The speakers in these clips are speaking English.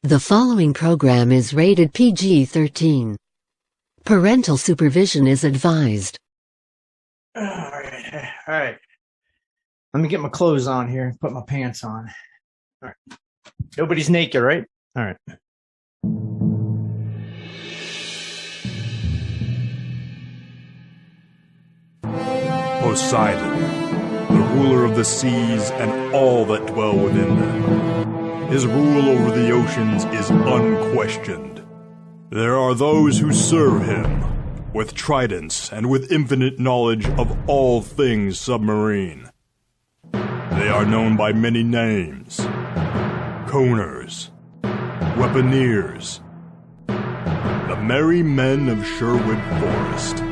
The following program is rated PG-13. Parental supervision is advised. All right. Let me get my clothes on here and put my pants on. All right. Nobody's naked, right? All right. Poseidon, the ruler of the seas and all that dwell within them. His rule over the oceans is unquestioned. There are those who serve him with tridents and with infinite knowledge of all things submarine. They are known by many names: coners, weaponeers, the merry men of Sherwood Forest.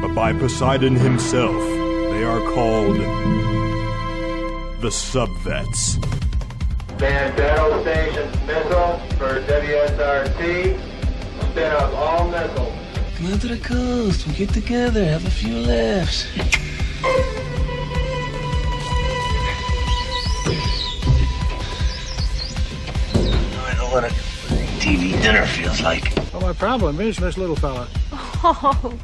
But by Poseidon himself, they are called the Subvets. Man battle stations missile for WSRT. Spin up all missiles. Come out to the coast. We'll get together, have a few laughs. I know what a TV dinner feels like. Well, my problem is this little fella. Oh.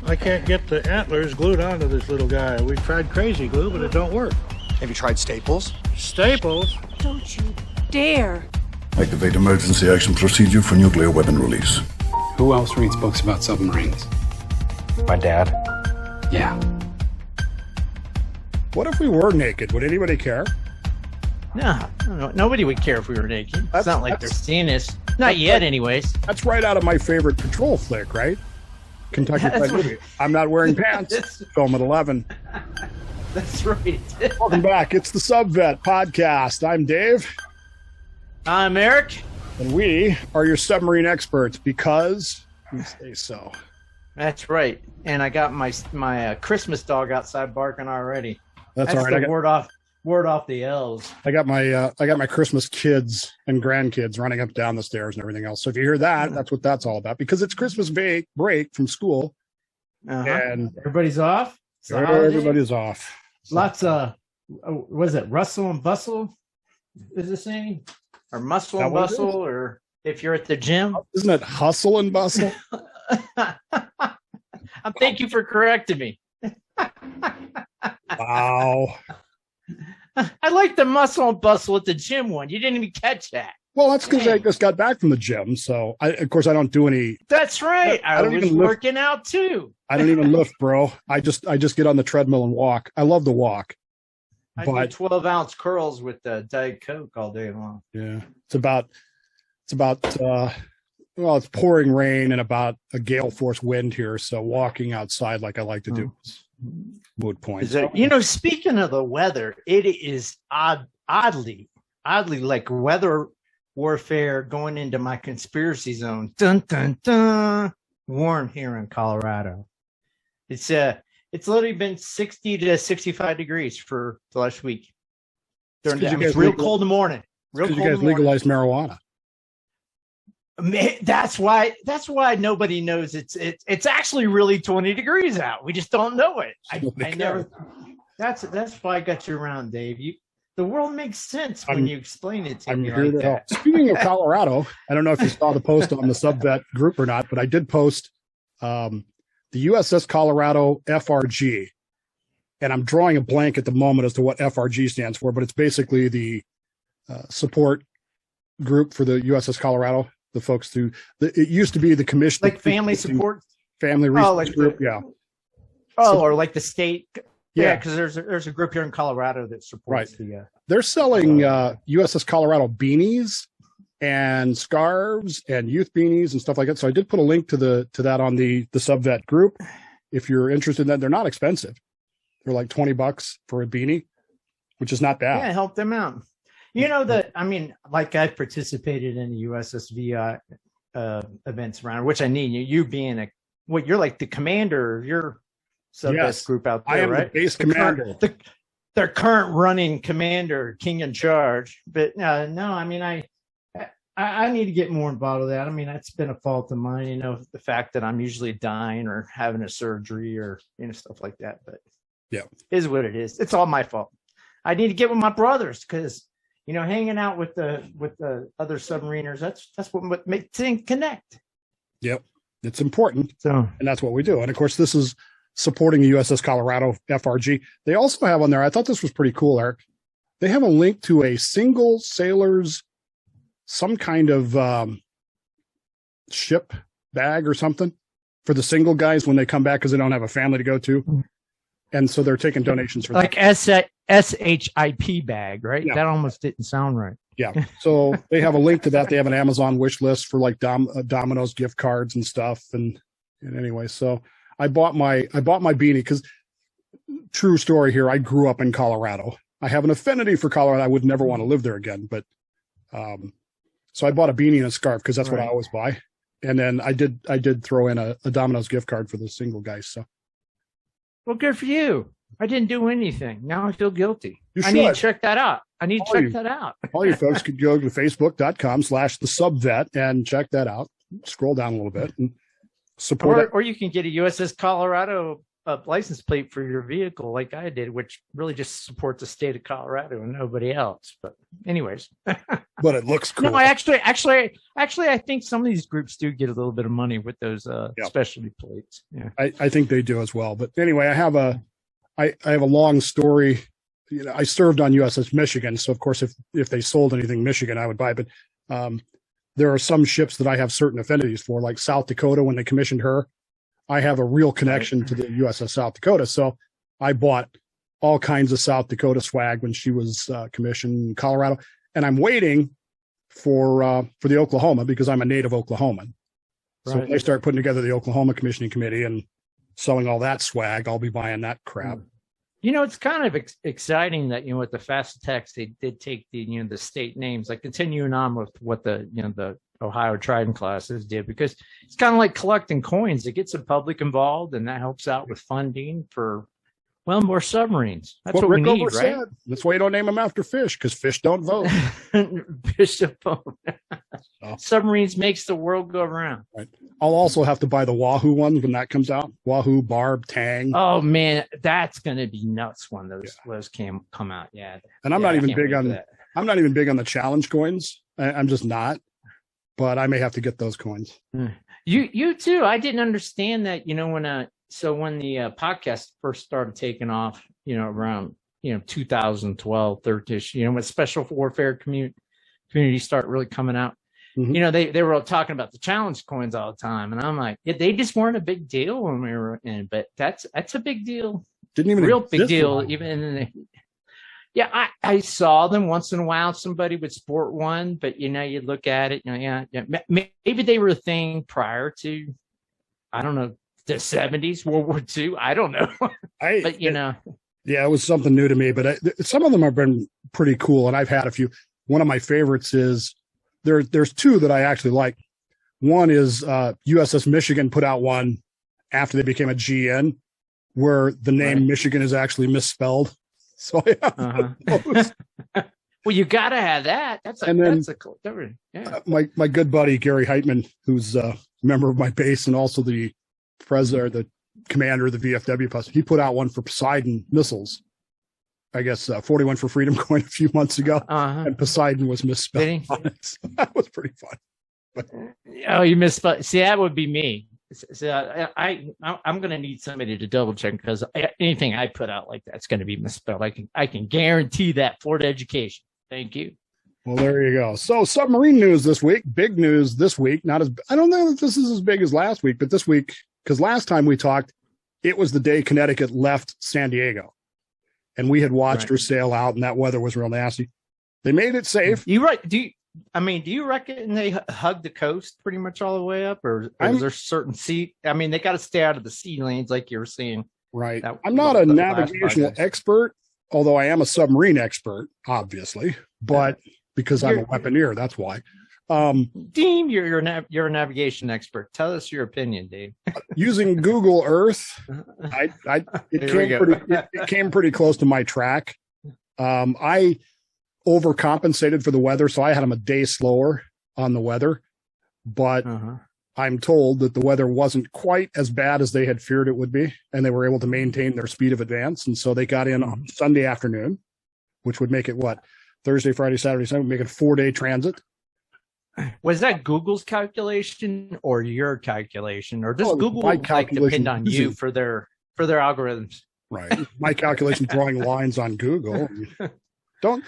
I can't get the antlers glued onto this little guy. We've tried crazy glue, but it don't work. Have you tried Staples? Staples? Don't you dare. Activate emergency action procedure for nuclear weapon release. Who else reads books about submarines? My dad. Yeah. What if we were naked? Would anybody care? No, nobody would care if we were naked. It's not like they're seeing us. Not yet, anyways. That's right out of my favorite patrol flick, right? Kentucky Fried Movie. I'm not wearing pants. Film at 11. That's right. Welcome back. It's the Subvet Podcast. I'm Dave. I'm Eric. And we are your submarine experts because we say so. That's right. And I got my Christmas dog outside barking already. That's all right. The word off the elves. I got my Christmas kids and grandkids running up down the stairs and everything else. So if you hear that, that's what that's all about, because it's Christmas break from school. And everybody's off. Everybody's off. Lots of was it rustle and bustle? Is the saying? Or muscle and bustle, or if you're at the gym? Isn't it hustle and bustle? Thank you for correcting me. Wow. I like the muscle and bustle at the gym one. You didn't even catch that. Well, that's because I just got back from the gym. So, of course, I don't do any. That's right. I was even working out, too. I don't even lift, bro. I just get on the treadmill and walk. I love to walk. I do 12-ounce curls with Diet Coke all day long. Yeah. It's about it's pouring rain and about a gale force wind here. So walking outside like I like to do is moot point. Speaking of the weather, it is oddly like weather warfare going into my conspiracy zone. Dun, dun, dun. Warm here in Colorado. It's literally been 60 to 65 degrees for the last week. It's real cold in the morning. You guys legalized marijuana. That's why nobody knows it's actually really 20 degrees out. We just don't know it. I never. That's why I got you around, Dave. The world makes sense when you explain it to me like that. Speaking of Colorado, I don't know if you saw the post on the Subvet group or not, but I did post the USS Colorado FRG, and I'm drawing a blank at the moment as to what FRG stands for, but it's basically the support group for the USS Colorado. The folks it used to be the commission, like family support, family research group, yeah. Or like the state, yeah, because there's a group here in Colorado that supports the. They're selling USS Colorado beanies and scarves and youth beanies and stuff like that. So I did put a link to that on the Subvet group. If you're interested in that, they're not expensive. They're like $20 for a beanie, which is not bad. Yeah, help them out. I've participated in the USSV events around, which I need you being you're like the commander of your Subvet group out there, I am right? The base commander. Their current running commander, king in charge. But I need to get more involved with that. I mean, that's been a fault of mine, the fact that I'm usually dying or having a surgery or stuff like that. But yeah, it is what it is. It's all my fault. I need to get with my brothers because hanging out with the other submariners. That's what makes things connect. Yep, it's important. So, and that's what we do. And of course, this is supporting the USS Colorado FRG. They also have on there, I thought this was pretty cool, Eric. They have a link to a single sailor's, some kind of ship bag or something for the single guys when they come back because they don't have a family to go to. And so they're taking donations for like that. SHIP bag, right? Yeah. That almost didn't sound right. Yeah. So they have a link to that. They have an Amazon wish list for like Domino's gift cards and stuff. And anyway, so I bought my beanie because true story here. I grew up in Colorado. I have an affinity for Colorado. I would never want to live there again, but so I bought a beanie and a scarf because that's what I always buy. And then I did throw in a Domino's gift card for the single guys. So, well, good for you. I didn't do anything. Now I feel guilty. I need to check that out. All you folks could go to facebook.com/thesubvet and check that out. Scroll down a little bit and support or you can get a USS Colorado license plate for your vehicle like I did, which really just supports the state of Colorado and nobody else. But anyways. But it looks cool. No, actually, I think some of these groups do get a little bit of money with those specialty plates. Yeah, I think they do as well. But anyway, I have a long story. I served on USS Michigan, so of course, if they sold anything Michigan, I would buy. But there are some ships that I have certain affinities for, like South Dakota. When they commissioned her, I have a real connection to the USS South Dakota, so I bought all kinds of South Dakota swag when she was commissioned in Colorado. And I'm waiting for the Oklahoma because I'm a native Oklahoman. So when they start putting together the Oklahoma Commissioning Committee and selling all that swag, I'll be buying that crap. It's kind of exciting that with the fast attacks they did take the state names, like continuing on with what the Ohio Trident classes did, because it's kind of like collecting coins. It gets the public involved, and that helps out with funding for more submarines. That's what we need, right? Said. That's why you don't name them after fish, because fish don't vote. Fish don't vote. Submarines makes the world go around. Right. I'll also have to buy the Wahoo one when that comes out. Wahoo, Barb, Tang. Oh man, that's going to be nuts when those come out. Yeah. And I'm not even big on the challenge coins. I'm just not. But I may have to get those coins. You too. I didn't understand that. When the podcast first started taking off, around 2012, 13, when special warfare community started really coming out. Mm-hmm. They were all talking about the challenge coins all the time, and I'm like, they just weren't a big deal when we were in, but that's a big deal. Didn't even real big deal even in the. I saw them once in a while. Somebody would sport one, but you look at it, maybe they were a thing prior to, I don't know, the 70s, World War II. I don't know, but yeah, it was something new to me. But some of them have been pretty cool, and I've had a few. One of my favorites is there's two that I actually like. One is USS Michigan put out one after they became a GN, where the name Michigan is actually misspelled. So well, you got to have that. That's a cool. Yeah. My good buddy Gary Heitman, who's a member of my base and also the president or the commander of the VFW post, he put out one for Poseidon missiles. I guess 41 for Freedom coin a few months ago, and Poseidon was misspelled on it. So that was pretty fun. But, you misspelled. See, that would be me. So I'm going to need somebody to double check, because anything I put out like that's going to be misspelled. I can guarantee that. Florida Education. Thank you. Well, there you go. So submarine news this week. Big news this week. I don't know if this is as big as last week, but this week, because last time we talked, it was the day Connecticut left San Diego. And we had watched her sail out, and that weather was real nasty. They made it safe. You right? Do you reckon they hugged the coast pretty much all the way up, or is there certain sea? I mean, they got to stay out of the sea lanes, like you were saying. Right. I'm not a navigational expert, although I am a submarine expert, obviously. But because I'm a weaponeer, that's why. Dean, you're a navigation expert. Tell us your opinion, Dave. Using Google Earth, it came pretty close to my track. I overcompensated for the weather, so I had them a day slower on the weather. But I'm told that the weather wasn't quite as bad as they had feared it would be, and they were able to maintain their speed of advance. And so they got in on Sunday afternoon, which would make it Thursday, Friday, Saturday, Sunday, make it 4-day transit. Was that Google's calculation or your calculation, or does Google depend on you for their algorithms? Right. My calculation drawing lines on Google. Don't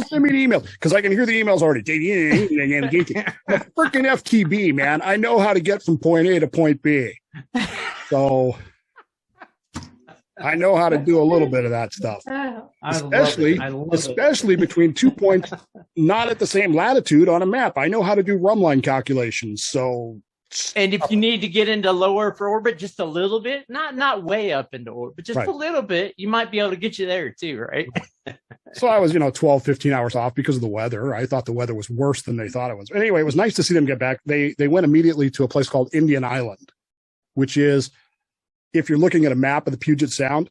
send me an email because I can hear the emails already. Freaking FTB, man. I know how to get from point A to point B. So I know how to do a little bit of that stuff. Especially between 2 points not at the same latitude on a map. I know how to do run line calculations. So and if you need to get into low Earth orbit just a little bit, not way up into orbit, just a little bit, you might be able to get you there too, right? So I was, 12, 15 hours off because of the weather. I thought the weather was worse than they thought it was. Anyway, it was nice to see them get back. They went immediately to a place called Indian Island, which is, if you're looking at a map of the Puget Sound,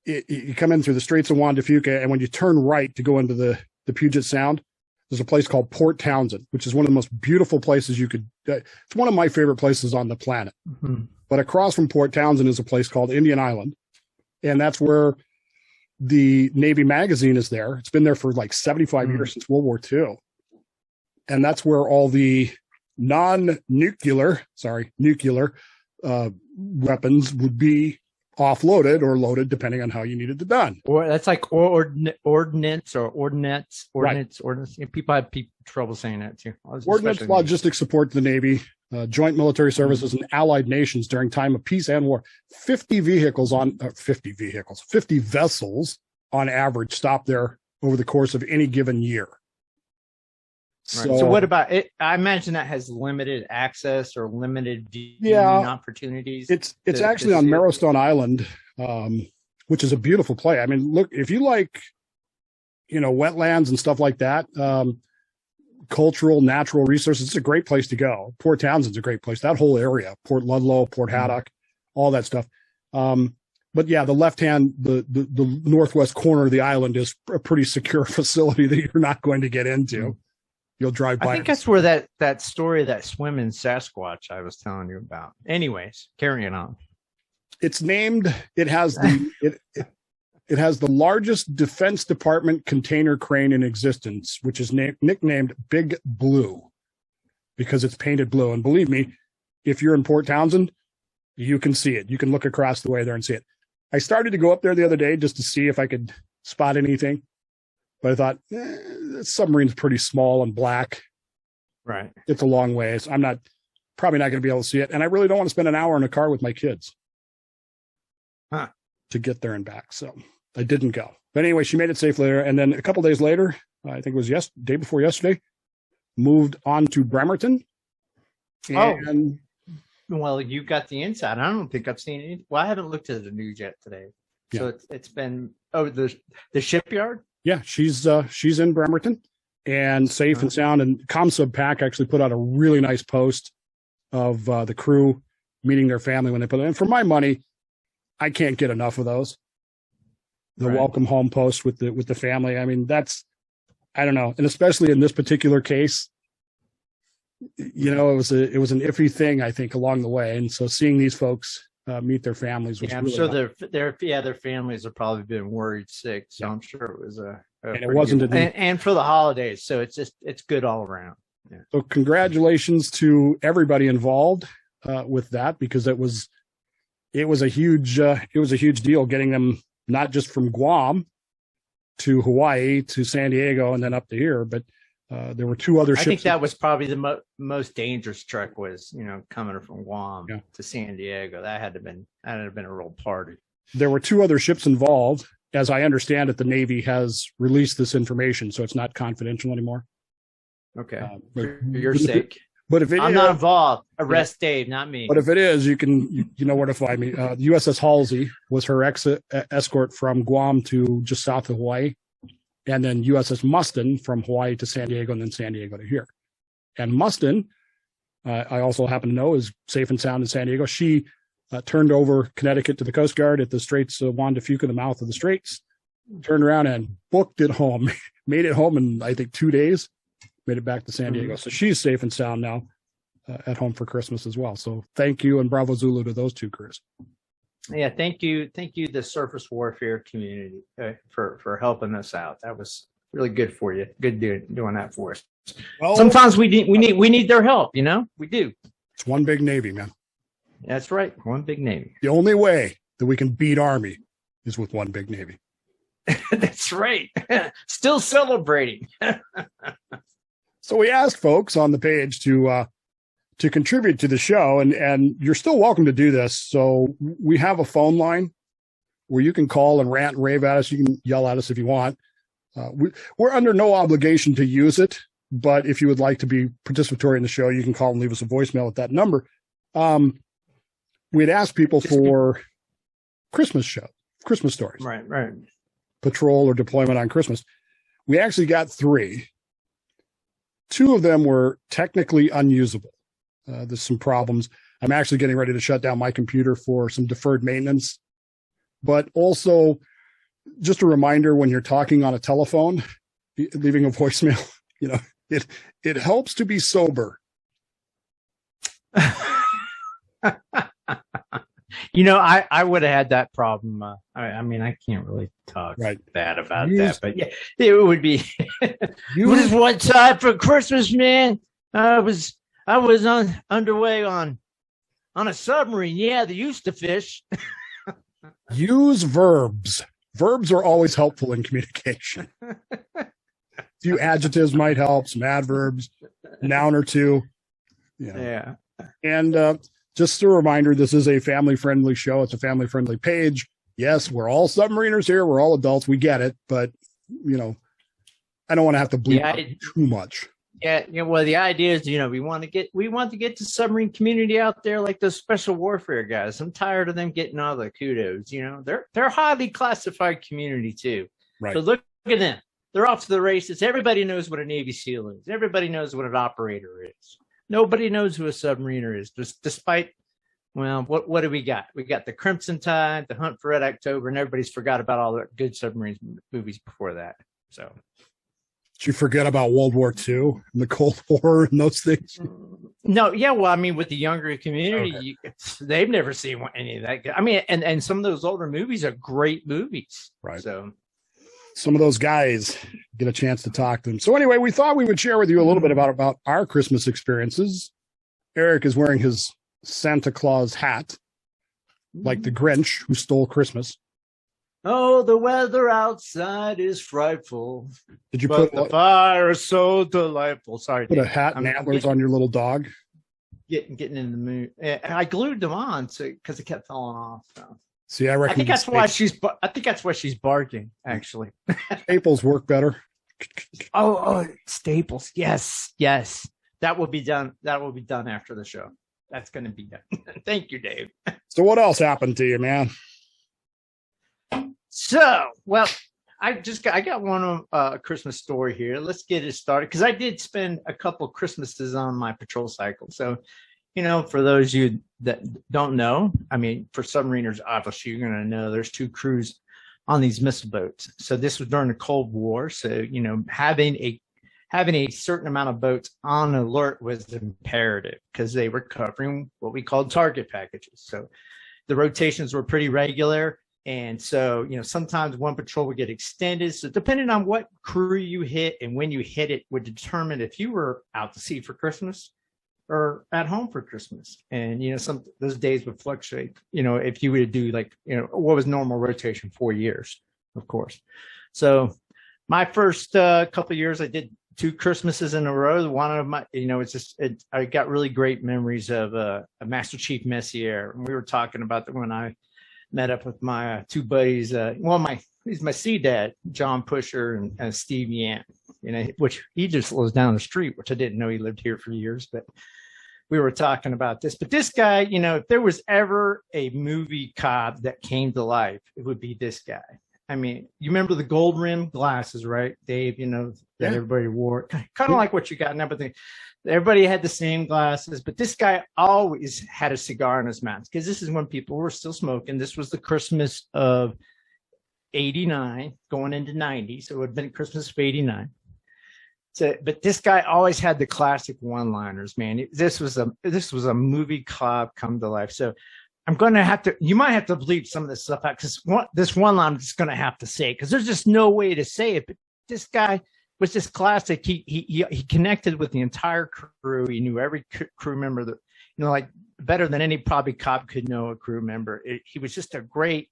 you come in through the Straits of Juan de Fuca, and when you turn right to go into the Puget Sound, there's a place called Port Townsend, which is one of the most beautiful places you could. It's one of my favorite places on the planet. Mm-hmm. But across from Port Townsend is a place called Indian Island, and that's where the Navy magazine is there. It's been there for like 75 years, since World War II, and that's where all the nuclear weapons would be offloaded or loaded, depending on how you needed it done. Or that's like ordnance. People have trouble saying that too. Ordnance logistics support the Navy, joint military services, and allied nations during time of peace and war. 50 vessels on average stop there over the course of any given year. So what about it? I imagine that has limited access or limited viewing opportunities. It's actually on Marrowstone Island, which is a beautiful place. I mean, look, if you like, wetlands and stuff like that, cultural, natural resources, it's a great place to go. Port Townsend's a great place. That whole area, Port Ludlow, Port Haddock, all that stuff. But yeah, the left-hand, the northwest corner of the island is a pretty secure facility that you're not going to get into. Mm-hmm. You'll drive by. I think that's where that story, that swimming Sasquatch I was telling you about. Anyways, carrying on. It's named. It has the largest Defense Department container crane in existence, which is nicknamed Big Blue because it's painted blue. And believe me, if you're in Port Townsend, you can see it. You can look across the way there and see it. I started to go up there the other day just to see if I could spot anything. But I thought, the submarine's pretty small and black. Right. It's a long ways. I'm probably not going to be able to see it. And I really don't want to spend an hour in a car with my kids to get there and back. So I didn't go. But anyway, she made it safely there. And then a couple days later, I think it was day before yesterday, moved on to Bremerton. And, well, you got the inside. I don't think I've seen it. Well, I haven't looked at the news yet today. So yeah. It's been the shipyard. Yeah, she's in Bremerton and safe and sound. And ComSub Pack actually put out a really nice post of the crew meeting their family when they put it in. For my money, I can't get enough of those. The welcome home post with the family. I mean, I don't know. And especially in this particular case, it was an iffy thing, I think, along the way. And so seeing these folks meet their families was I'm sure their families have probably been worried sick. So I'm sure it was and it wasn't and for the holidays. So it's good all around. Yeah. So congratulations to everybody involved with that, because it was a huge deal getting them not just from Guam to Hawaii to San Diego and then up to here, but there were two other ships. I think that was probably the most dangerous trek was, coming from Guam to San Diego. That had to have been a real party. There were two other ships involved. As I understand it, the Navy has released this information, so it's not confidential anymore. Okay. For your sake. But if I'm not involved, arrest Dave, not me. But if it is, you know where to find me. USS Halsey was her escort from Guam to just south of Hawaii. And then USS Mustin from Hawaii to San Diego, and then San Diego to here. And Mustin, I also happen to know, is safe and sound in San Diego. She turned over Connecticut to the Coast Guard at the Straits of Juan de Fuca, the mouth of the Straits, turned around and booked it home, made it home in, I think, 2 days, made it back to San Diego. So she's safe and sound now at home for Christmas as well. So thank you and Bravo Zulu to those two crews. Yeah, thank you, the surface warfare community for helping us out. That was really good for you. Good doing that for us. Well, sometimes we need their help. We do. It's one big Navy, man. That's right. One big Navy. The only way that we can beat Army is with one big Navy. That's right. Still celebrating. So we asked folks on the page to contribute to the show, and you're still welcome to do this. So we have a phone line where you can call and rant and rave at us. You can yell at us if you want. We're under no obligation to use it, but if you would like to be participatory in the show, you can call and leave us a voicemail at that number. We'd ask people for Christmas stories. Right. Patrol or deployment on Christmas. We actually got 3. 2 of them were technically unusable. There's some problems. I'm actually getting ready to shut down my computer for some deferred maintenance. But also, just a reminder, when you're talking on a telephone, leaving a voicemail, it helps to be sober. I would have had that problem. I can't really talk bad about that, but yeah, it would be. This one time for Christmas, man, I was underway on a submarine. Yeah, they used to fish. Use verbs. Verbs are always helpful in communication. A few adjectives might help, some adverbs, noun or two. Yeah. And just a reminder, this is a family-friendly show. It's a family-friendly page. Yes, we're all submariners here. We're all adults. We get it. But, I don't want to have to bleep out too much. Yeah. Well, the idea is, we want to get the submarine community out there, like those special warfare guys. I'm tired of them getting all the kudos. They're a highly classified community too. Right. So look at them. They're off to the races. Everybody knows what a Navy SEAL is. Everybody knows what an operator is. Nobody knows who a submariner is, despite, what do we got? We got the Crimson Tide, the Hunt for Red October, and everybody's forgot about all the good submarines movies before that. So, did you forget about World War II and the Cold War and those things? No, yeah, with the younger community, they've never seen any of that. And some of those older movies are great movies. Right. So, some of those guys get a chance to talk to them. So anyway, we thought we would share with you a little bit about our Christmas experiences. Eric is wearing his Santa Claus hat, like the Grinch who stole Christmas. Oh, the weather outside is frightful. Did you put the fire is so delightful? Sorry, put a hat and antlers on your little dog? Getting in the mood. I glued them on because it kept falling off. So. See, I think that's why she's barking. Actually, staples work better. Oh, staples. Yes. That will be done. That will be done after the show. That's going to be done. Thank you, Dave. So, what else happened to you, man? So, I got one Christmas story here. Let's get it started because I did spend a couple Christmases on my patrol cycle. So. For those of you that don't know, for submariners, obviously, you're going to know there's 2 crews on these missile boats. So this was during the Cold War. So, having a certain amount of boats on alert was imperative because they were covering what we called target packages. So the rotations were pretty regular. And so, sometimes one patrol would get extended. So depending on what crew you hit and when you hit it would determine if you were out to sea for Christmas or at home for Christmas. And, those days would fluctuate, if you were to do what was normal rotation, 4 years, of course. So my first couple of years, I did 2 Christmases in a row. One of my, I got really great memories of a Master Chief Messier. And we were talking about that when I met up with my 2 buddies. He's my sea dad, John Pusher and Steve Yant, which he just lives down the street, which I didn't know he lived here for years, but we were talking about this. But this guy, if there was ever a movie cop that came to life, it would be this guy. You remember the gold rim glasses, right, Dave? That everybody wore, kind of like what you got now, but everybody had the same glasses. But this guy always had a cigar in his mouth because this is when people were still smoking. This was the Christmas of 89 going into 90. So it would have been Christmas of 89. So, but this guy always had the classic one-liners, man. This was a movie cop come to life. So I'm going to you might have to bleep some of this stuff out because this one line I'm just going to have to say because there's just no way to say it. But this guy was just classic. He connected with the entire crew. He knew every crew member that, like better than any probably cop could know a crew member. He was just a great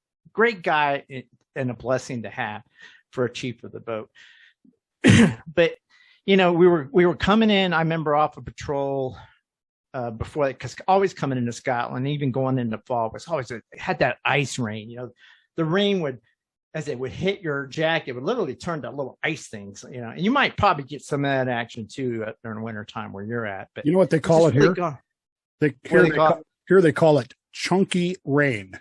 guy and a blessing to have for a chief of the boat. But, we were coming in, I remember, off of patrol before that, because always coming into Scotland, even going into fall, was always had that ice rain. The rain would, as it would hit your jacket, it would literally turn to little ice things, and you might probably get some of that action too during winter time where you're at. But you know what they call it here? Here they call it chunky rain.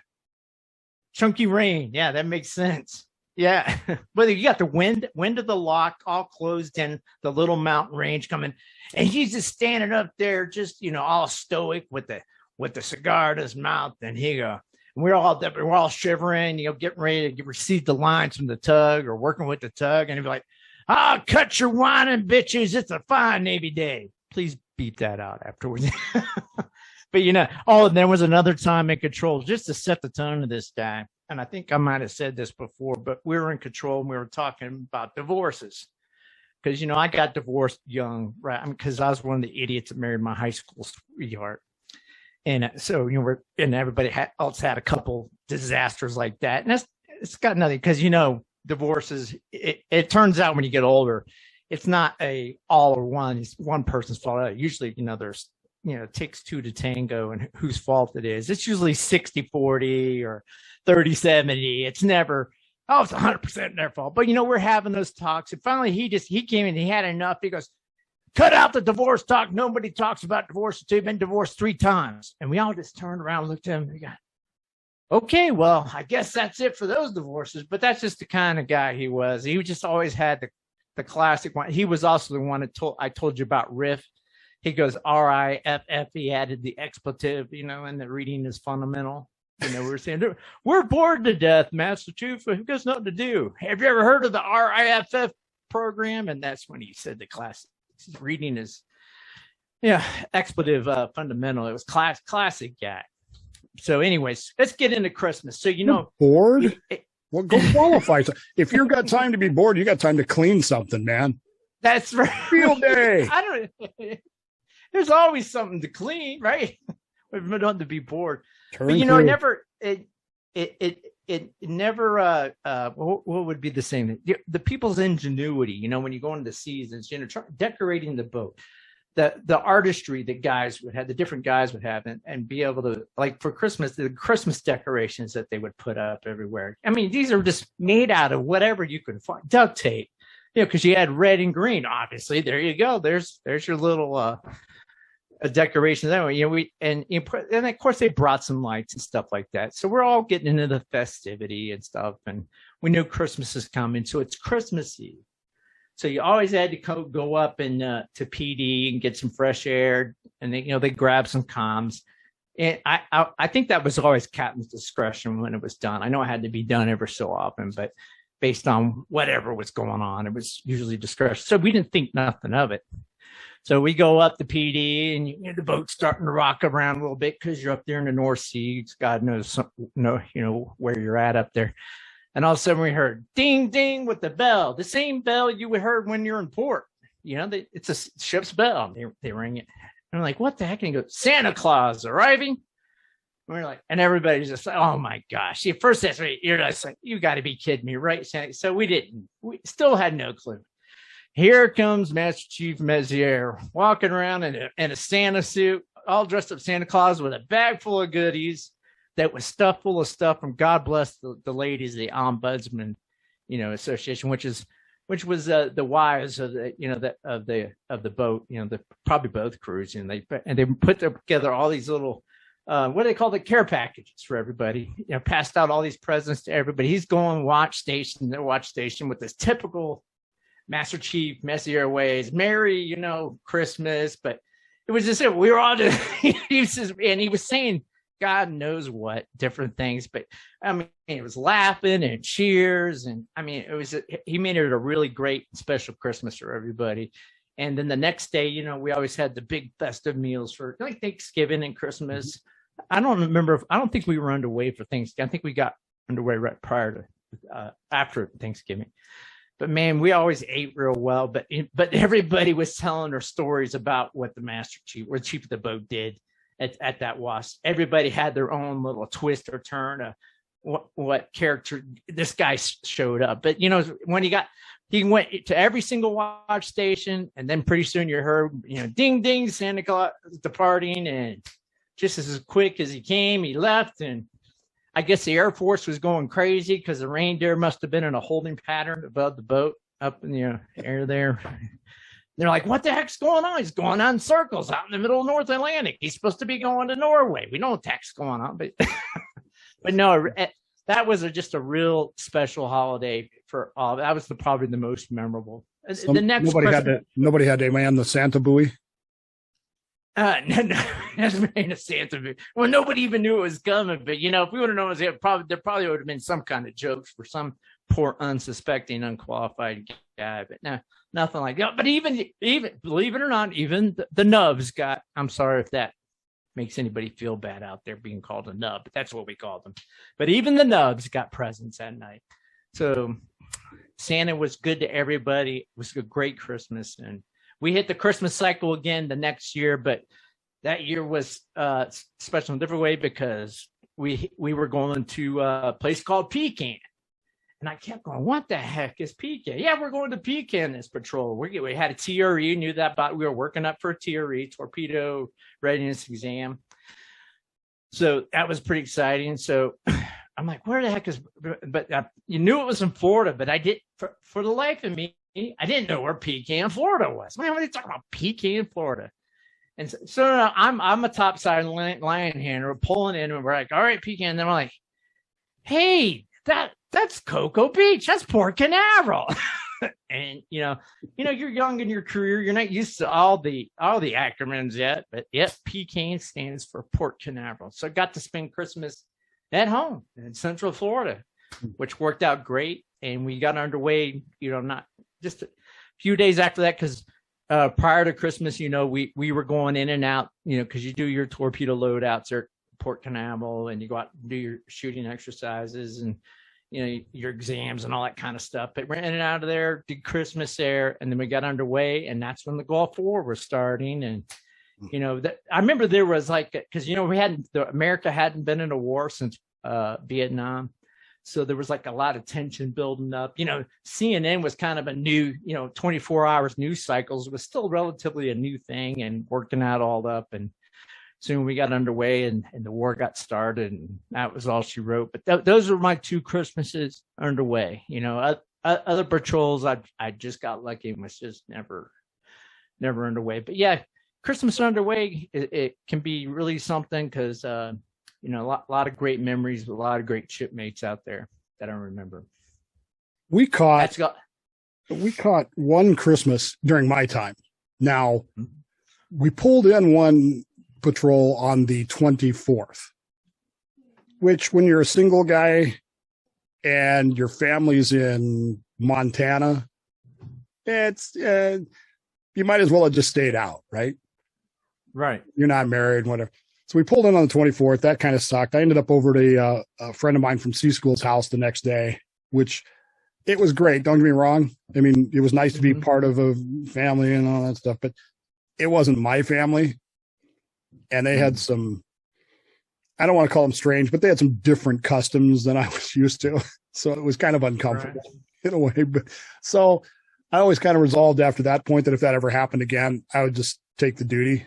Chunky rain. Yeah, that makes sense. Yeah. But you got the wind of the lock all closed in, the little mountain range coming, and he's just standing up there, just, all stoic with the cigar in his mouth. And we're all shivering, getting ready to receive the lines from the tug or working with the tug. And he'd be like, "Ah, cut your whining, bitches. It's a fine Navy day." Please beep that out afterwards. But, there was another time in control, just to set the tone of this guy. And I think I might have said this before, but we were in control and we were talking about divorces. Because, I got divorced young, right? Because I was one of the idiots that married my high school sweetheart. And so, and everybody else had a couple disasters like that. And it's got nothing, because, divorces, it turns out when you get older, it's not a all or one. It's one person's fault. Usually, there's, it takes two to tango, and whose fault it is. It's usually 60-40 or 30-70. It's never, it's 100% their fault. But, we're having those talks. And finally, he came in, he had enough. He goes, "Cut out the divorce talk. Nobody talks about divorce until you've been divorced 3 times. And we all just turned around and looked at him and we got, okay, well, I guess that's it for those divorces. But that's just the kind of guy he was. He just always had the classic one. He was also the one I told you about Riff. He goes RIFF. He added the expletive, and the reading is fundamental. We were saying, "We're bored to death, Master Chief. Who got nothing to do? Have you ever heard of the RIFF program?" And that's when he said the classic reading is, expletive fundamental. It was classic guy. So, anyways, let's get into Christmas. So, bored. Well, go qualify. If you've got time to be bored, you got time to clean something, man. That's right. Field day. There's always something to clean, right? We don't have to be bored. But, it never, what would be the same? The people's ingenuity, when you go into the seasons, decorating the boat, the artistry that guys would have, the different guys would have, and be able to, like for Christmas, the Christmas decorations that they would put up everywhere. I mean, these are just made out of whatever you can find. Duct tape, because you had red and green, obviously. There you go. There's your little, a decoration that way, and of course they brought some lights and stuff like that. So we're all getting into the festivity and stuff, and we knew Christmas is coming, so it's Christmas Eve. So you always had to go up and to PD and get some fresh air, and they grab some comms. And I think that was always captain's discretion when it was done. I know it had to be done ever so often, but based on whatever was going on, it was usually discretion. So we didn't think nothing of it. So we go up to PD, and the boat's starting to rock around a little bit because you're up there in the North Sea. God knows, where you're at up there. And all of a sudden we heard ding, ding with the bell, the same bell you would heard when you're in port. It's a ship's bell. They ring it. And I'm like, what the heck? And he goes, "Santa Claus arriving." And we're like, and everybody's just like, "Oh my gosh!" At first, you're just like, "You got to be kidding me, right?" So we still had no clue. Here comes Master Chief Messier walking around in a Santa suit, all dressed up Santa Claus with a bag full of goodies that was stuffed full of stuff from, God bless the ladies, the Ombudsman, Association, which was the wives of the boat, probably both crews, and they put together all these little what do they call the care packages for everybody, passed out all these presents to everybody. He's going watch station with this typical Master Chief Messier ways, Merry, Christmas. But it was just, we were all just, he was saying God knows what different things, but I mean, it was laughing and cheers. And I mean, he made it a really great special Christmas for everybody. And then the next day, we always had the big festive meals for like Thanksgiving and Christmas. I don't think we were underway for Thanksgiving. I think we got underway right prior to, after Thanksgiving. But man, we always ate real well. But everybody was telling their stories about what the Master Chief or Chief of the Boat did at that wash. Everybody had their own little twist or turn. What character this guy showed up. But when he went to every single watch station, and then pretty soon you heard, ding ding, Santa Claus departing, and just as quick as he came, he left. And I guess the Air Force was going crazy because the reindeer must have been in a holding pattern above the boat up in the air there. They're like, what the heck's going on? He's going on circles out in the middle of North Atlantic. He's supposed to be going to Norway. We know what the heck's going on, but but no, that was just a real special holiday for all. That was probably the most memorable. The next nobody had to man the Santa buoy. No, a Santa buoy. Well, nobody even knew it was coming. But if we would have known it was there probably would have been some kind of jokes for some poor unsuspecting, unqualified guy. But no, nothing like that. But even believe it or not, even the nubs got. I'm sorry if that makes anybody feel bad out there being called a nub, but that's what we call them. But even the nubs got presents that night. So Santa was good to everybody. It was a great Christmas, and we hit the Christmas cycle again the next year, but that year was special in a different way because we were going to a place called Pecan. And I kept going, what the heck is Pecan? Yeah, we're going to Pecan this patrol. We had a TRE, knew that about. We were working up for a TRE, torpedo readiness exam. So that was pretty exciting. So I'm like, where the heck is, but you knew it was in Florida, but I did, for the life of me, I didn't know where Pecan, Florida was. Man, what are you talking about? Pecan, Florida. And so I'm a topside line hander. We're pulling in and we're like, all right, Pecan. And then we're like, hey, that's Cocoa Beach. That's Port Canaveral. And you're young in your career. You're not used to all the acronyms yet, but yep, Pecan stands for Port Canaveral. So I got to spend Christmas at home in Central Florida, which worked out great. And we got underway, not just a few days after that, because prior to Christmas, we were going in and out, because you do your torpedo loadouts at Port Canaveral and you go out and do your shooting exercises and your exams and all that kind of stuff. But we're in and out of there, did Christmas there, and then we got underway, and that's when the Gulf War was starting. And I remember there was because America hadn't been in a war since Vietnam, so there was a lot of tension building up. CNN was kind of a new 24 hours news cycles was still relatively a new thing and working out all up. And soon we got underway and the war got started, and that was all she wrote. But those were my two Christmases underway. Other patrols, I just got lucky and was just never underway. But yeah, Christmas underway, it can be really something because, a lot of great memories with a lot of great shipmates out there that I remember. We caught one Christmas during my time. Now, we pulled in one patrol on the 24th, which when you're a single guy and your family's in Montana, it's you might as well have just stayed out, right? Right. You're not married, whatever. So we pulled in on the 24th. That kind of sucked. I ended up over to a friend of mine from C School's house the next day, which it was great. Don't get me wrong. I mean, it was nice to be part of a family and all that stuff, but it wasn't my family. And they had some, I don't want to call them strange, but they had some different customs than I was used to. So it was kind of uncomfortable in a way. But so I always kind of resolved after that point that if that ever happened again, I would just take the duty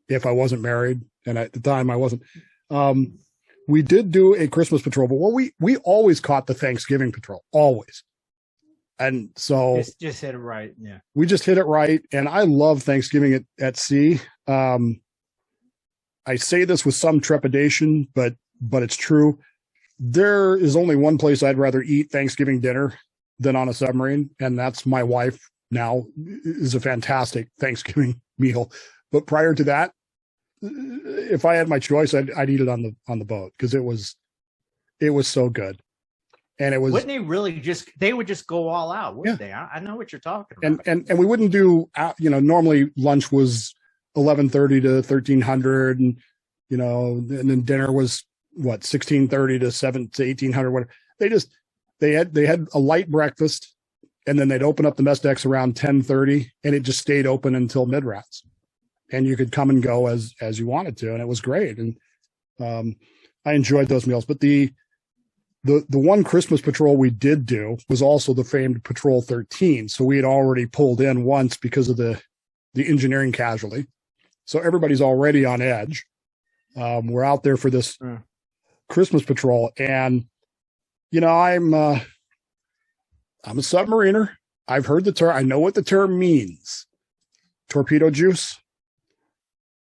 if I wasn't married. And at the time I wasn't. We did do a Christmas patrol, but we always caught the Thanksgiving patrol, always. And so just hit it right. Yeah. We just hit it right. And I love Thanksgiving at sea. I say this with some trepidation, but it's true. There is only one place I'd rather eat Thanksgiving dinner than on a submarine, and that's my wife now is a fantastic Thanksgiving meal. But prior to that, if I had my choice, I'd eat it on the boat because it was so good. And it was, wouldn't they would just go all out, wouldn't they? I know what you're talking about. And we wouldn't do, normally lunch was 11:30 to 1300, and and then dinner was 16:30 to 1800. Whatever. They had a light breakfast and then they'd open up the mess decks around 10:30, and it just stayed open until mid-rounds. And you could come and go as you wanted to, and it was great. And I enjoyed those meals. But the one Christmas patrol we did do was also the famed Patrol 13. So we had already pulled in once because of the engineering casualty. So everybody's already on edge. We're out there for this Christmas patrol, and I'm a submariner. I've heard the term. I know what the term means. Torpedo juice.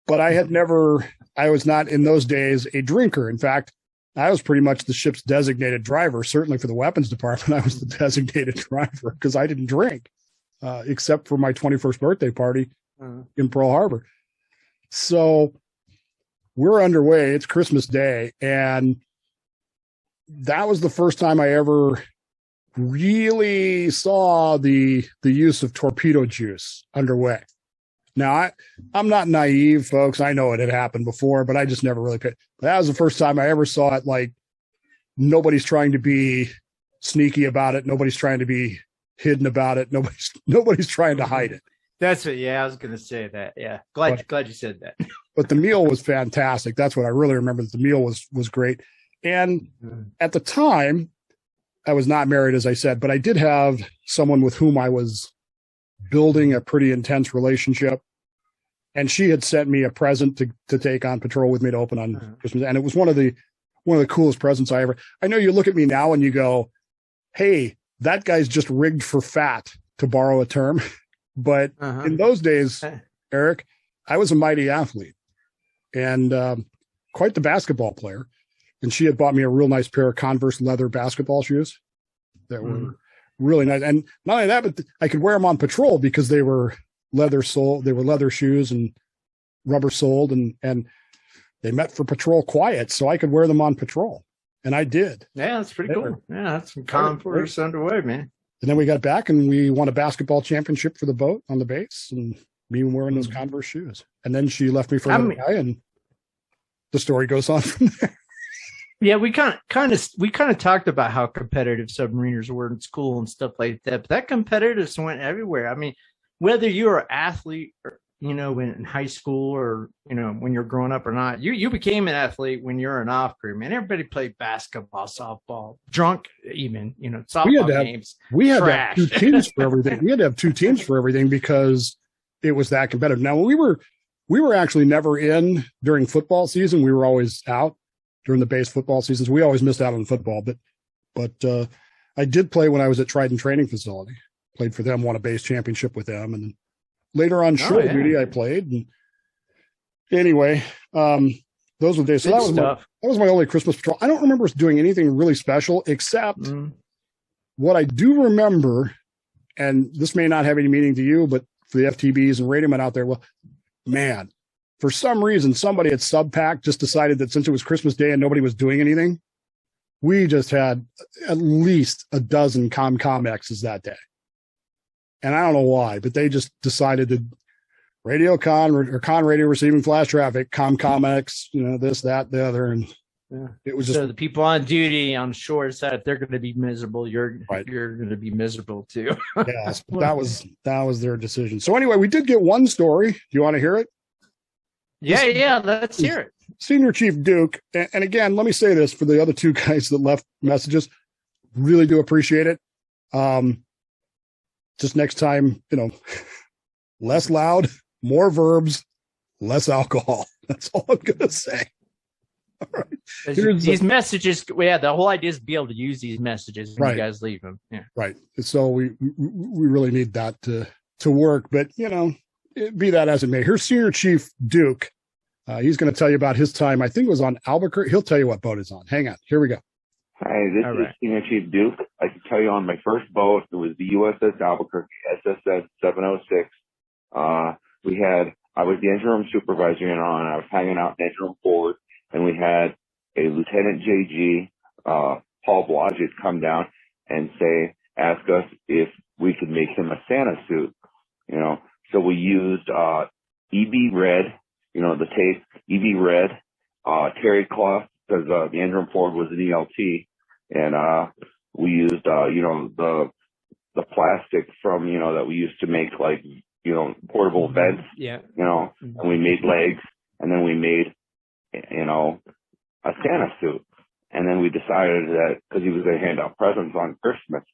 But I was not in those days a drinker. In fact, I was pretty much the ship's designated driver. Certainly for the weapons department, I was the designated driver because I didn't drink, except for my 21st birthday party in Pearl Harbor. So we're underway. It's Christmas Day. And that was the first time I ever really saw the use of torpedo juice underway. Now, I'm not naive, folks. I know it had happened before, but I just never really paid. That was the first time I ever saw it. Like, nobody's trying to be sneaky about it. Nobody's trying to be hidden about it. Nobody's trying to hide it. That's it. Yeah, I was going to say that. Yeah, glad you said that. But the meal was fantastic. That's what I really remember. The meal was great. And at the time, I was not married, as I said, but I did have someone with whom I was building a pretty intense relationship. And she had sent me a present to take on patrol with me to open on Christmas. And it was one of the coolest presents I know you look at me now and you go, hey, that guy's just rigged for fat, to borrow a term. But in those days, Eric, I was a mighty athlete and quite the basketball player. And she had bought me a real nice pair of Converse leather basketball shoes that were really nice. And not only that, but I could wear them on patrol because they were leather soled. They were leather shoes and rubber soled, and they met for patrol quiet, so I could wear them on patrol. And I did. Yeah, that's pretty cool. Yeah, that's some converse underway, man. And then we got back and we won a basketball championship for the boat on the base, and me wearing those Converse shoes. And then she left me for another guy, and the story goes on from there. Yeah, we kind of talked about how competitive submariners were in school and stuff like that. But that competitiveness went everywhere. I mean, whether you're an athlete, or, in high school, or when you're growing up or not, you became an athlete when you're an off crew. Man, everybody played basketball, softball, drunk, even softball games. We had to have two teams for everything. We had to have two teams for everything because it was that competitive. Now, we were actually never in during football season. We were always out during the base football seasons. We always missed out on football, but I did play when I was at Trident Training Facility. Played for them, won a base championship with them, and then later on shore duty I played. And anyway, those were the days. So that was my only Christmas patrol. I don't remember us doing anything really special except what I do remember, and this may not have any meaning to you, but for the FTBs and radiomen out there, well, man, for some reason, somebody at SubPac just decided that since it was Christmas Day and nobody was doing anything, we just had at least a dozen ComComXs that day. And I don't know why, but they just decided to radio con or con radio receiving flash traffic, ComComX, this, that, the other. And it was just. So the people on duty on shore said they're going to be miserable. You're going to be miserable too. Yes, but that was their decision. So anyway, we did get one story. Do you want to hear it? Yeah, let's hear it. Senior Chief Duke, and again, let me say this for the other two guys that left messages, really do appreciate it. Just next time, less loud, more verbs, less alcohol. That's all I'm going to say. All right. These messages, the whole idea is to be able to use these messages when you guys leave them. Yeah. Right. So we really need that to work, but be that as it may. Here's Senior Chief Duke. He's going to tell you about his time. I think it was on Albuquerque. He'll tell you what boat is on. Hang on. Here we go. Hi, this is Senior Chief Duke. I can tell you on my first boat, it was the USS Albuquerque, SSS 706. I was the engine room supervisor, and I was hanging out in engine room forward, and we had a Lieutenant JG, Paul Blodgett, come down and ask us if we could make him a Santa suit, So we used EB red, the tape, EB red, terry cloth, because the engine room forward was an ELT, and we used, the the plastic from, you know, that we used to make like, you know, portable vents, Yeah. you know, and we made legs, and then we made, you know, a Santa suit. And then we decided that because he was going to hand out presents on Christmas,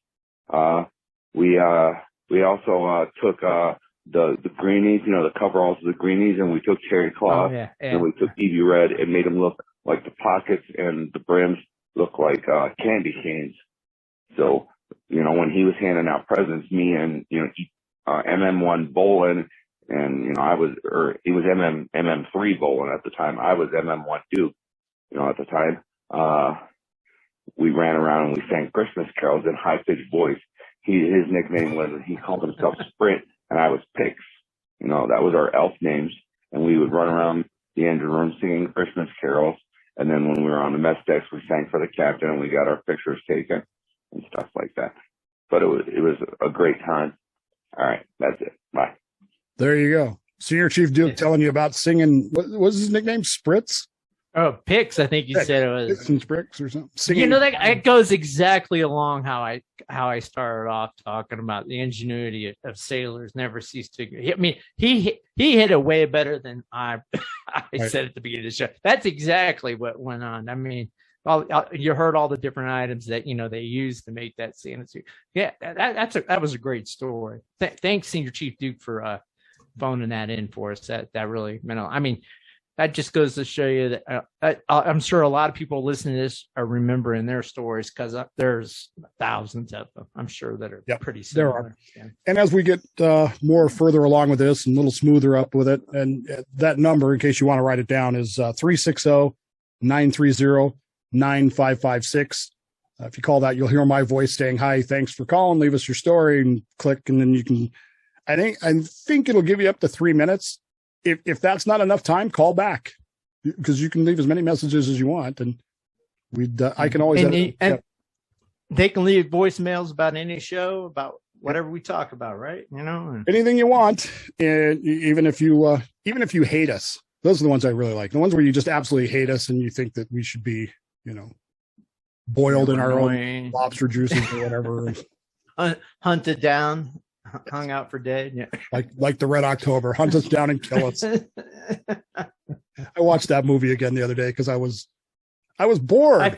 we also took the greenies, you know, the coveralls of the greenies, and we took cherry cloth, and we took EV red and made them look like the pockets and the brims look like candy canes. So, you know, when he was handing out presents, me and, you know, MM1 Bolin, and, you know, he was MM3 Bolin at the time. I was MM1 Duke, you know, at the time. We ran around and we sang Christmas carols in high-pitched voice. His nickname was, he called himself Sprint, and I was Pix. You know, that was our elf names. And we would run around the engine room singing Christmas carols. And then when we were on the mess decks, we sang for the captain and we got our pictures taken and stuff like that. But it was a great time. All right, that's it. Bye. There you go. Senior Chief Duke telling you about singing. What was his nickname? Spritz? Oh, Pix, I think you said it was. Pix and Spricks or something. Singing. You know, that it goes exactly along how I started off talking about the ingenuity of sailors never cease to. I mean, he hit it way better than I said at the beginning of the show. That's exactly what went on. I mean, you heard all the different items that, you know, they used to make that Santa suit. Yeah, that was a great story. Thanks, Senior Chief Duke, for phoning that in for us. That really meant. I mean, that just goes to show you that I'm sure a lot of people listening to this are remembering their stories, because there's thousands of them, I'm sure, that are pretty similar. There are. Yeah. And as we get more further along with this and a little smoother up with it, and that number, in case you want to write it down, is 360-930-9556. If you call that, you'll hear my voice saying, "Hi, thanks for calling. Leave us your story," and click, and then you can. I think it'll give you up to 3 minutes. If that's not enough time, call back, because you can leave as many messages as you want, and I can always. And they can leave voicemails about any show, about whatever we talk about, right? You know, anything you want, and even if you hate us, those are the ones I really like. The ones where you just absolutely hate us and you think that we should be, you know, boiled in our own lobster juices or whatever, hunted down. Hung out for dead, yeah. Like the Red October, hunt us down and kill us. I watched that movie again the other day because I was bored. I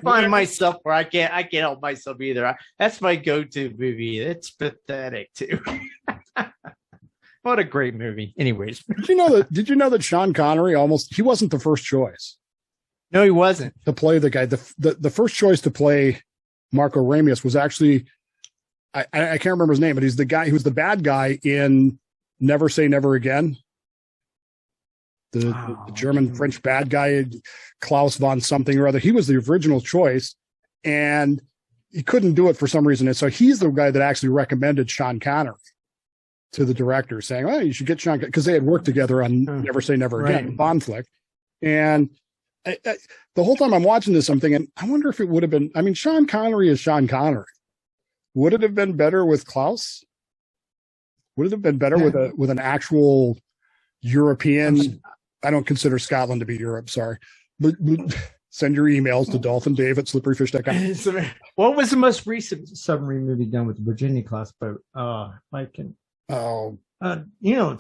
find myself where I can't help myself either. That's my go-to movie. It's pathetic too. What a great movie. Anyways, did you know that Sean Connery he wasn't the first choice? No, he wasn't. To play the guy. The first choice to play Marco Ramius was actually. I can't remember his name, but he's the guy who's the bad guy in Never Say Never Again. The German French bad guy, Klaus von something or other. He was the original choice, and he couldn't do it for some reason. And so he's the guy that actually recommended Sean Connery to the director, saying, "Oh, you should get Sean," because they had worked together on Never Say Never Again, the Bond flick. And the whole time I'm watching this, I'm thinking, I wonder if it would have been. I mean, Sean Connery is Sean Connery. Would it have been better with Klaus? Would it have been better with an actual European? I don't consider Scotland to be Europe. Sorry, but send your emails to dolphindave@slipperyfish.com. What was the most recent submarine movie done with the Virginia class boat? You know,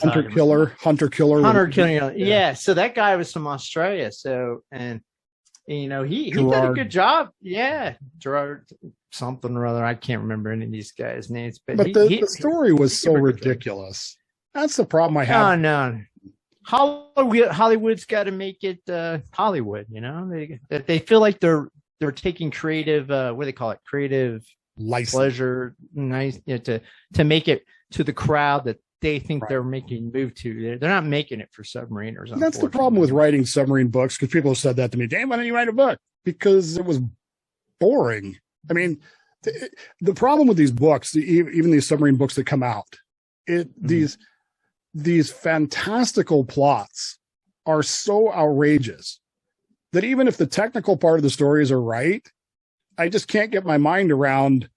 Hunter Killer. Yeah. So that guy was from Australia. So, and you know, he did a good job. Yeah, Gerard something or other. I can't remember any of these guys' names, but the story was so ridiculous. That's the problem I have. Oh no, Hollywood's got to make it Hollywood. You know, they feel like they're taking creative what do they call it? Creative license. Pleasure, nice, you know, to make it to the crowd that they think they're making move to. They're not making it for submariners. That's the problem with writing submarine books, because people have said that to me. "Dan, why don't you write a book?" Because it was boring. I mean, the problem with these books, even these submarine books that come out, these fantastical plots are so outrageous that even if the technical part of the stories are right, I just can't get my mind around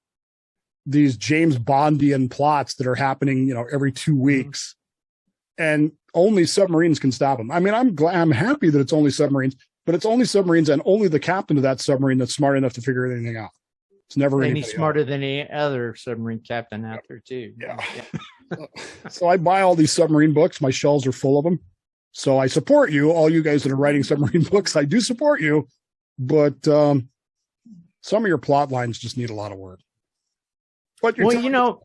these James Bondian plots that are happening, you know, every 2 weeks, and only submarines can stop them. I mean, I'm happy that it's only submarines, but it's only submarines and only the captain of that submarine that's smart enough to figure anything out. It's never any anybody smarter else. than any other submarine captain out there too. Yeah. So I buy all these submarine books. My shelves are full of them. So I support you, all you guys that are writing submarine books. I do support you, but some of your plot lines just need a lot of work. But Well, you know,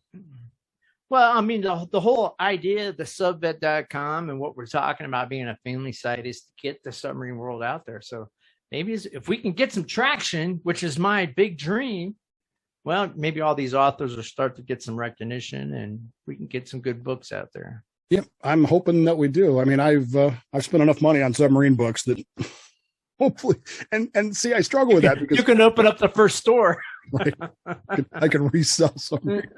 well, I mean, the whole idea of the subvet.com and what we're talking about being a family site is to get the submarine world out there. So maybe if we can get some traction, which is my big dream, well, maybe all these authors will start to get some recognition and we can get some good books out there. Yep, I'm hoping that we do. I mean, I've spent enough money on submarine books that hopefully, and see, I struggle with that because you can open up the first store. Right. I can resell submarine.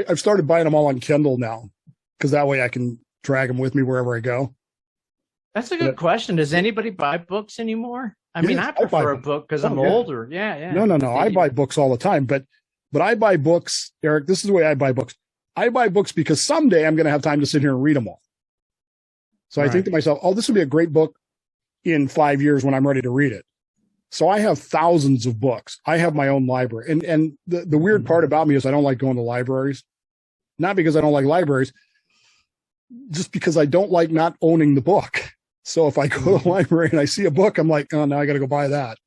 I've started buying them all on Kindle now because that way I can drag them with me wherever I go. That's a good question. Does anybody buy books anymore? I mean, I prefer a book because I'm older. Yeah. No. I buy books all the time, but I buy books, Eric. This is the way I buy books. I buy books because someday I'm going to have time to sit here and read them all. So I think to myself, oh, this would be a great book in 5 years when I'm ready to read it. So I have thousands of books. I have my own library. And the weird part about me is I don't like going to libraries. Not because I don't like libraries, just because I don't like not owning the book. So if I go to the library and I see a book, I'm like, oh, now I got to go buy that.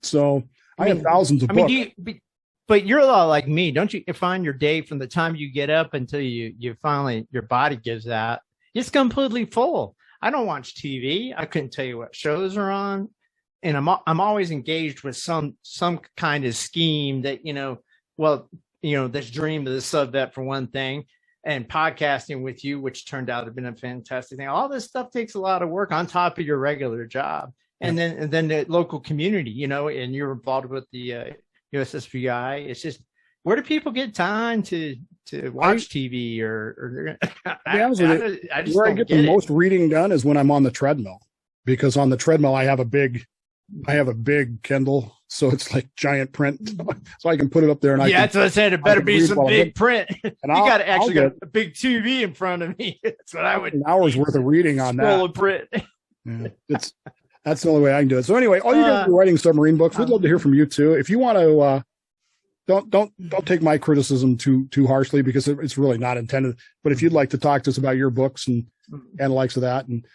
So I have thousands of books. But you're a lot like me. Don't you find your day from the time you get up until you finally, your body gives out, it's completely full. I don't watch TV. I couldn't tell you what shows are on. And I'm always engaged with some kind of scheme that, this dream of the subvet for one thing, and podcasting with you, which turned out to have been a fantastic thing. All this stuff takes a lot of work on top of your regular job. And then the local community, and you're involved with the USSVI. It's just, where do people get time to watch TV or where I get the most reading done is when I'm on the treadmill, because on the treadmill I have a big Kindle, so it's like giant print, so I can put it up there. And that's what I said. It better be some big print. And you got to actually get a big TV in front of me. That's what I would. An hour's worth of reading on that. Print. Yeah, that's the only way I can do it. So anyway, all you guys are writing submarine books. We'd love to hear from you too. If you want to, don't take my criticism too harshly, because it's really not intended. But if you'd like to talk to us about your books and likes of that, and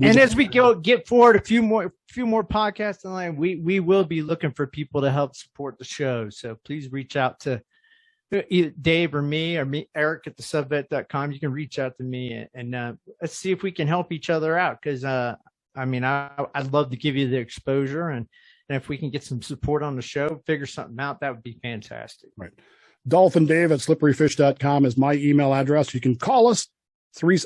as we get forward a few more podcasts in line, we will be looking for people to help support the show. So please reach out to either Dave or me, Eric at the subvet.com. You can reach out to me and let's see if we can help each other out. Because I'd love to give you the exposure, and if we can get some support on the show, figure something out, that would be fantastic. Right. Dolphin Dave at slipperyfish.com is my email address. You can call us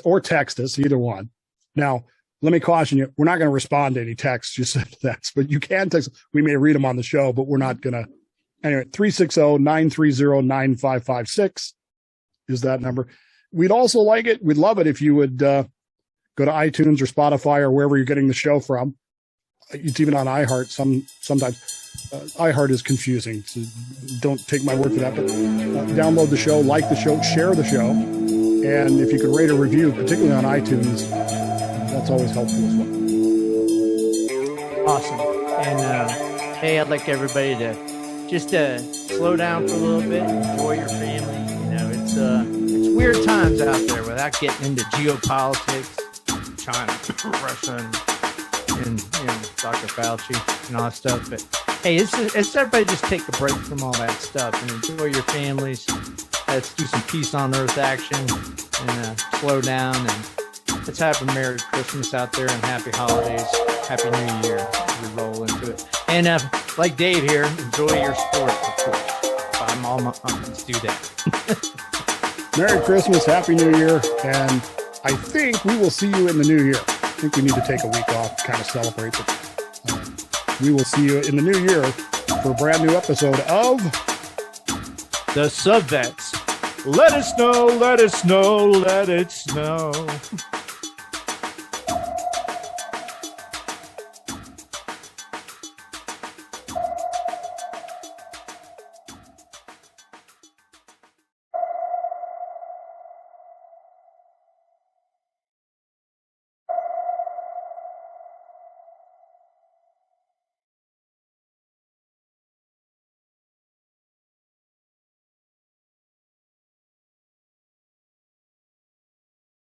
or text us, either one. Now, let me caution you, we're not going to respond to any texts you send to us, but you can text. We may read them on the show, but we're not going to. Anyway, 360-930-9556 is that number. We'd also like it. We'd love it if you would go to iTunes or Spotify or wherever you're getting the show from. It's even on iHeart. Sometimes iHeart is confusing, so don't take my word for that. But download the show, like the show, share the show, and if you could rate a review, particularly on iTunes, that's always helpful as well. Awesome. And hey, I'd like everybody to just slow down for a little bit, enjoy your family. It's weird times out there without getting into geopolitics, China, Russia, and Dr. Fauci and all that stuff. But hey, it's everybody just take a break from all that stuff and enjoy your families. Let's do some peace on earth action and slow down, and let's have a Merry Christmas out there and Happy Holidays, Happy New Year as we roll into it. And like Dave here, enjoy your sport, of course. Let's do that. Merry Christmas, Happy New Year, and I think we will see you in the new year. I think we need to take a week off to kind of celebrate it. We will see you in the new year for a brand new episode of The Subvets. Let it snow, let it snow, let it snow.